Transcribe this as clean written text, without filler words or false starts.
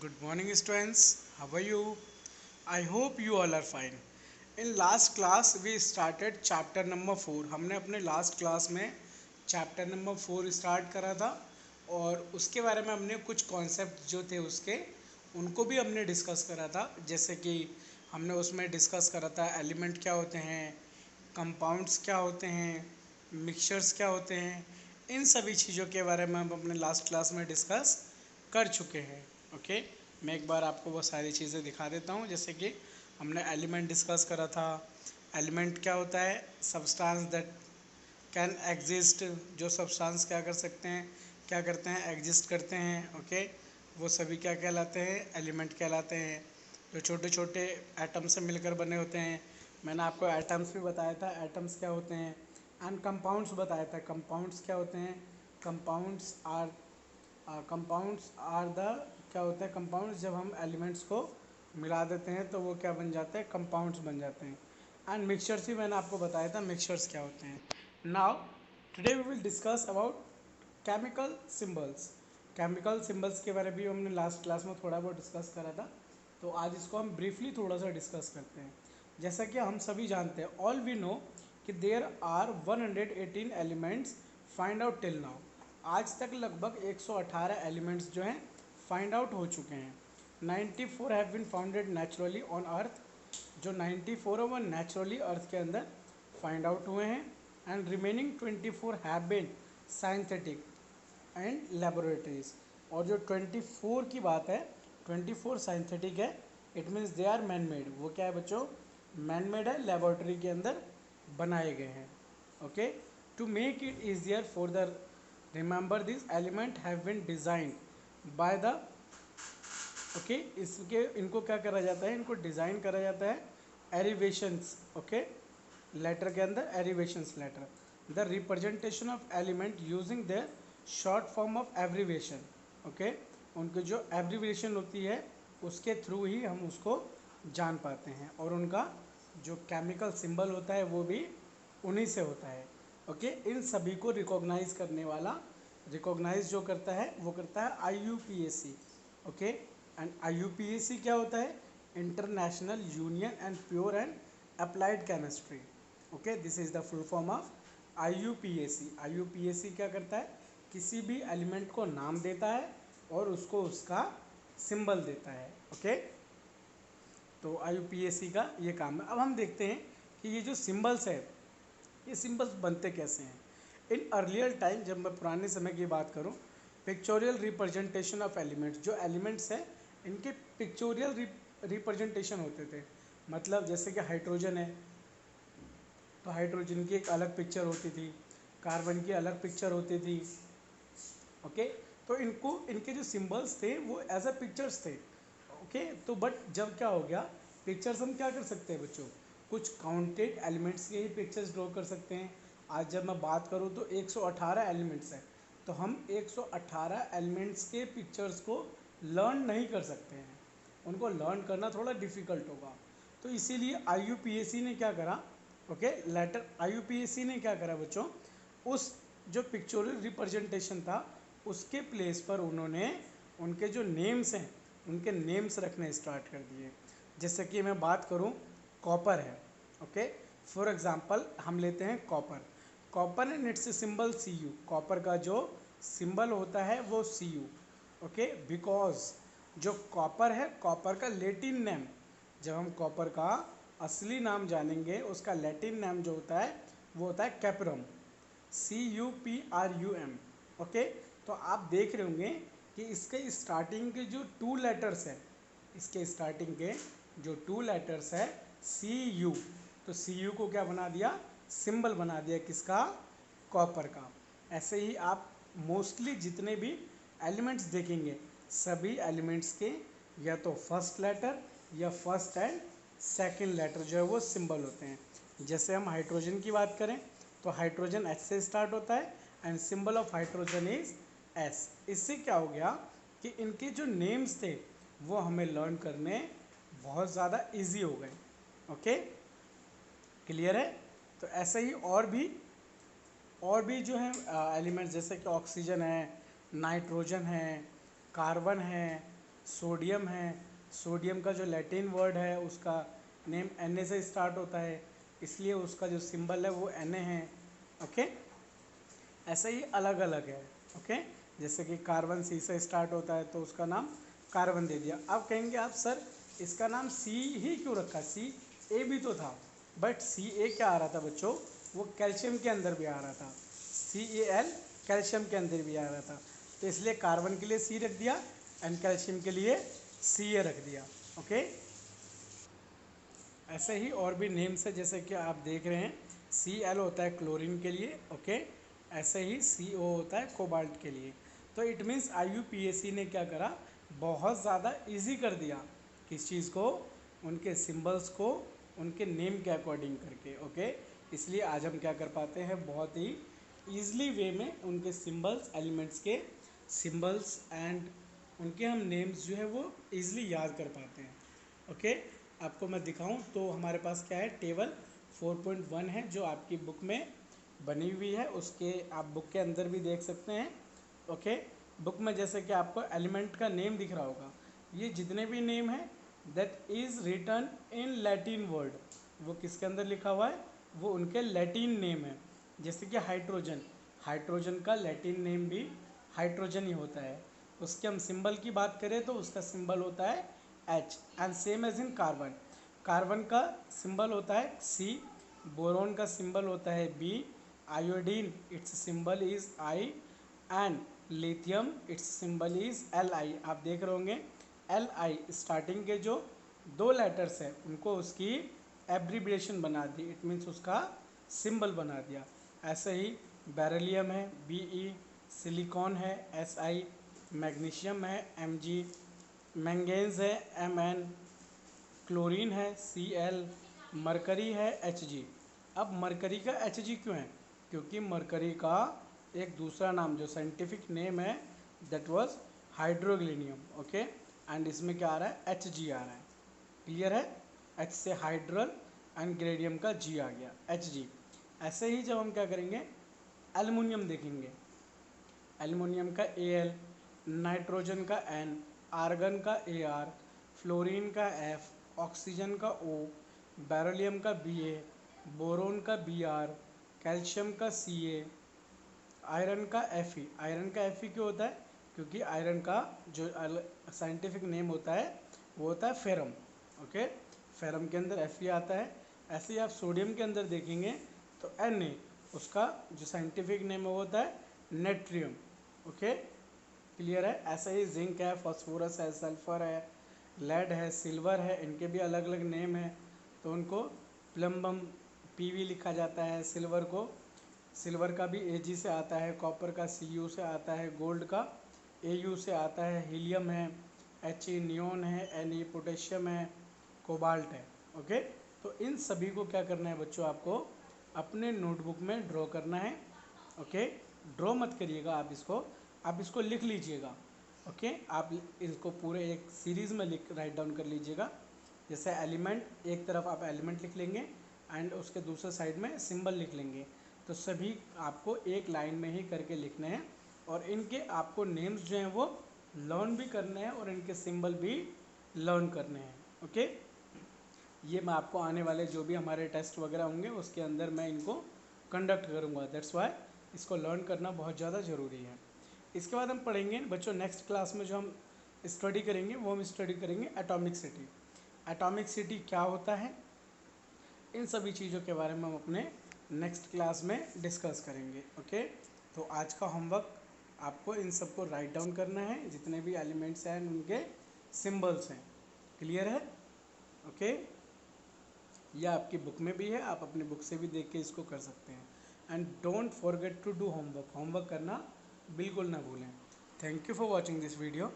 Good morning, students. How are you? I hope you all are fine. In last class we started chapter number 4. हमने अपने last class में chapter number 4 start करा था और उसके बारे में हमने कुछ कॉन्सेप्ट जो थे उसके उनको भी हमने डिस्कस करा था। जैसे कि हमने उसमें डिस्कस करा था एलिमेंट क्या होते हैं, कंपाउंड्स क्या होते हैं, मिक्सचर्स क्या होते हैं। इन सभी चीज़ों के बारे में हम अपने लास्ट क्लास में डिस्कस कर चुके हैं। ओके, मैं एक बार आपको वो सारी चीज़ें दिखा देता हूँ। जैसे कि हमने एलिमेंट डिस्कस करा था। एलिमेंट क्या होता है? सब्सटेंस दैट कैन एग्जिस्ट, जो सब्सटेंस क्या कर सकते हैं, क्या करते हैं, एग्जिस्ट करते हैं। ओके, वो सभी क्या कहलाते हैं? एलिमेंट कहलाते हैं। जो छोटे छोटे एटम से मिलकर बने होते हैं। मैंने आपको एटम्स भी बताया था, एटम्स क्या होते हैं। एंड कंपाउंड्स बताया था, कंपाउंड्स क्या होते हैं। कंपाउंड्स आर द क्या होता है? कंपाउंड्स जब हम एलिमेंट्स को मिला देते हैं तो वो क्या बन जाते हैं? कंपाउंड्स बन जाते हैं। एंड मिक्सचर्स भी मैंने आपको बताया था, मिक्सचर्स क्या होते हैं। Now today we will discuss about chemical symbols. Chemical symbols के बारे में भी हमने लास्ट क्लास में थोड़ा बहुत डिस्कस करा था, तो आज इसको हम ब्रीफली थोड़ा सा डिस्कस करते हैं। जैसा कि हम सभी जानते हैं, ऑल वी नो कि there are 118 elements find out till now. आज तक लगभग 118 एलिमेंट्स जो हैं फाइंड आउट हो चुके हैं। 94 have been founded naturally on earth. जो 94 है वो नेचुरली अर्थ के अंदर फाइंड आउट हुए हैं। And remaining 24 have been synthetic and laboratories. और जो 24 की बात है, 24 साइंथेटिक है, it means they are man made. वो क्या है बच्चों? मैन मेड है, लेबोरेटरी के अंदर बनाए गए हैं। Okay, to make it easier for the remember this element have been design by the okay, इसके इनको क्या करा जाता है? इनको डिज़ाइन करा जाता है एरिवेशंस। ओके, लेटर के अंदर abbreviations letter, the representation of element using the short form of abbreviation. Okay, उनकी जो एब्रीवेशन होती है उसके थ्रू ही हम उसको जान पाते हैं, और उनका जो केमिकल सिंबल होता है वो भी उन्हीं से होता है। ओके, इन सभी को रिकॉग्नाइज करने वाला, रिकॉग्नाइज जो करता है वो करता है IUPAC। ओके, एंड IUPAC क्या होता है? International union and pure and applied chemistry. Okay, this is the full form of IUPAC। IUPAC क्या करता है? किसी भी एलिमेंट को नाम देता है और उसको उसका सिंबल देता है। ओके, तो IUPAC का ये काम है। अब हम देखते हैं कि ये जो सिंबल्स है, ये सिंबल्स बनते कैसे हैं। इन अर्लियर टाइम, जब मैं पुराने समय की बात करूं, पिक्चोरियल रिप्रेजेंटेशन ऑफ एलिमेंट्स, जो एलिमेंट्स हैं इनके पिक्चोरियल रिप्रेजेंटेशन होते थे। मतलब जैसे कि हाइड्रोजन है तो हाइड्रोजन की एक अलग पिक्चर होती थी, कार्बन की अलग पिक्चर होती थी। ओके, तो इनको, इनके जो सिंबल्स थे वो एज अ पिक्चर्स थे। ओके, तो बट जब क्या हो गया, पिक्चर्स हम क्या कर सकते हैं बच्चों? कुछ काउंटेड एलिमेंट्स के ही पिक्चर्स ड्रॉ कर सकते हैं। आज जब मैं बात करूँ तो 118 एलिमेंट्स हैं, तो हम 118 एलिमेंट्स के पिक्चर्स को लर्न नहीं कर सकते हैं, उनको लर्न करना थोड़ा डिफ़िकल्ट होगा। तो इसीलिए IUPAC ने क्या करा? ओके, लेटर IUPAC ने क्या करा बच्चों? उस जो पिक्चोरल रिप्रेजेंटेशन था उसके प्लेस पर उन्होंने उनके जो नेम्स हैं उनके नेम्स रखने स्टार्ट कर दिए। जैसे कि मैं बात करूं, कॉपर है। ओके, फॉर एग्जांपल हम लेते हैं copper. Copper and it's symbol Cu। Copper का जो सिंबल होता है वो Cu। ओके, बिकॉज जो कॉपर है, कॉपर का लेटिन नेम, जब हम कॉपर का असली नाम जानेंगे उसका लैटिन नाम जो होता है वो होता है कैपरम। CUPRUM। ओके, तो आप देख रहे होंगे कि इसके स्टार्टिंग के जो 2 लेटर्स हैं, इसके स्टार्टिंग के जो 2 लेटर्स है CU, तो CU को क्या बना दिया? सिंबल बना दिया किसका? कॉपर का। ऐसे ही आप मोस्टली जितने भी एलिमेंट्स देखेंगे, सभी एलिमेंट्स के या तो फर्स्ट लेटर या फर्स्ट एंड सेकंड लेटर जो है वो सिंबल होते हैं। जैसे हम हाइड्रोजन की बात करें तो हाइड्रोजन H से स्टार्ट होता है and symbol of hydrogen is S। इससे क्या हो गया कि इनके जो नेम्स थे वो हमें लर्न करने बहुत ज़्यादा इजी हो गए। ओके, क्लियर है? तो ऐसे ही और भी जो है एलिमेंट्स, जैसे कि ऑक्सीजन है, नाइट्रोजन है, कार्बन है, सोडियम है, सोडियम का जो लैटिन वर्ड है उसका नेम Na से स्टार्ट होता है, इसलिए उसका जो सिंबल है वो Na है। ओके, ऐसे ही अलग अलग है। ओके, जैसे कि कार्बन C से स्टार्ट होता है तो उसका नाम कार्बन दे दिया। अब कहेंगे आप सर इसका नाम C ही क्यों रखा, Ca भी तो था, बट Ca क्या आ रहा था बच्चों, वो कैल्शियम के अंदर भी आ रहा था, Cal कैल्शियम के अंदर भी आ रहा था, तो इसलिए कार्बन के लिए C रख दिया एंड कैल्शियम के लिए Ca रख दिया। ओके, ऐसे ही और भी नेम्स है, जैसे कि आप देख रहे हैं Cl होता है क्लोरीन के लिए। ओके, ऐसे ही CO होता है कोबाल्ट के लिए। तो इट मीन्स IUPAC ने क्या करा, बहुत ज़्यादा इजी कर दिया किस चीज़ को, उनके सिंबल्स को उनके नेम के अकॉर्डिंग करके। ओके, इसलिए आज हम क्या कर पाते हैं, बहुत ही ईजली वे में उनके सिंबल्स, एलिमेंट्स के सिंबल्स एंड उनके हम नेम्स जो है वो ईज़िली याद कर पाते हैं। ओके, आपको मैं दिखाऊं तो हमारे पास क्या है, टेबल 4.1 है जो आपकी बुक में बनी हुई है, उसके आप बुक के अंदर भी देख सकते हैं। ओके, बुक में जैसे कि आपको एलिमेंट का नेम दिख रहा होगा, ये जितने भी नेम है that is written in Latin word, वो किसके अंदर लिखा हुआ है, वो उनके लैटिन नेम है। जैसे कि हाइड्रोजन, हाइड्रोजन का लैटिन नेम भी हाइड्रोजन ही होता है। उसके हम सिंबल की बात करें तो उसका सिंबल होता है H and same as in carbon, carbon का सिंबल होता है C, बोरोन का सिंबल होता है B, iodine its symbol is I and lithium its symbol is Li। आप देख रहे होंगे Li स्टार्टिंग के जो दो लेटर्स हैं उनको उसकी एब्रीब्रेशन बना दी, इट मीन्स उसका सिंबल बना दिया। ऐसे ही बेरिलियम है Be, सिलिकॉन है Si, मैग्नीशियम है Mg, मैंगनीज है Mn, क्लोरीन है Cl, मरकरी है Hg। अब मरकरी का Hg क्यों है, क्योंकि मरकरी का एक दूसरा नाम जो साइंटिफिक नेम है दैट वाज हाइड्रोग्लिनियम। ओके, एंड इसमें क्या आ रहा है, Hg आ रहा है। क्लियर है, H से हाइड्रल एंड ग्रेडियम का G आ गया Hg। ऐसे ही जब हम क्या करेंगे, एल्युमिनियम देखेंगे, एल्युमिनियम का Al, नाइट्रोजन का N, आर्गन का Ar, फ्लोरीन का F, ऑक्सीजन का O, बेरिलियम का Ba, बोरोन का Br, कैल्शियम का Ca, आयरन का Fe। आयरन का Fe क्यों होता है, क्योंकि आयरन का जो साइंटिफिक नेम होता है वो होता है फेरम। ओके, फेरम के अंदर Fe आता है। ऐसे ही आप सोडियम के अंदर देखेंगे तो Na, उसका जो साइंटिफिक नेम है वो होता है नेट्रियम। ओके, क्लियर है। ऐसे ही जिंक है, फास्फोरस है, सल्फर है, लेड है, सिल्वर है, इनके भी अलग अलग नेम है, तो उनको प्लम्बम Pv लिखा जाता है। सिल्वर को, सिल्वर का भी Ag से आता है, कॉपर का Cu से आता है, गोल्ड का Au से आता है, हीलियम है He, नियोन है Ne, पोटेशियम है, कोबाल्ट है। ओके, तो इन सभी को क्या करना है बच्चों, आपको अपने नोटबुक में ड्रॉ करना है। ओके, ड्रॉ मत करिएगा आप इसको लिख लीजिएगा। ओके, आप इसको पूरे एक सीरीज़ में लिख राइट डाउन कर लीजिएगा। जैसे एलिमेंट, एक तरफ आप एलिमेंट लिख लेंगे एंड उसके दूसरे साइड में सिंबल लिख लेंगे, तो सभी आपको एक लाइन में ही करके लिखने हैं और इनके आपको नेम्स जो हैं वो लर्न भी करने हैं और इनके सिंबल भी लर्न करने हैं। ओके, ये मैं आपको आने वाले जो भी हमारे टेस्ट वगैरह होंगे उसके अंदर मैं इनको कंडक्ट करूँगा, दैट्स वाई इसको लर्न करना बहुत ज़्यादा ज़रूरी है। इसके बाद हम पढ़ेंगे बच्चों, नेक्स्ट क्लास में जो हम स्टडी करेंगे वो हम स्टडी करेंगे एटॉमिक सिटी। एटॉमिक सिटी क्या होता है, इन सभी चीज़ों के बारे में हम अपने नेक्स्ट क्लास में डिस्कस करेंगे। ओके, तो आज का होमवर्क आपको इन सबको राइट डाउन करना है, जितने भी एलिमेंट्स हैं उनके सिंबल्स हैं। क्लियर है? ओके, यह आपकी बुक में भी है, आप अपनी बुक से भी देख के इसको कर सकते हैं। And don't forget to do homework, homework करना बिल्कुल ना भूलें। Thank you for watching this video.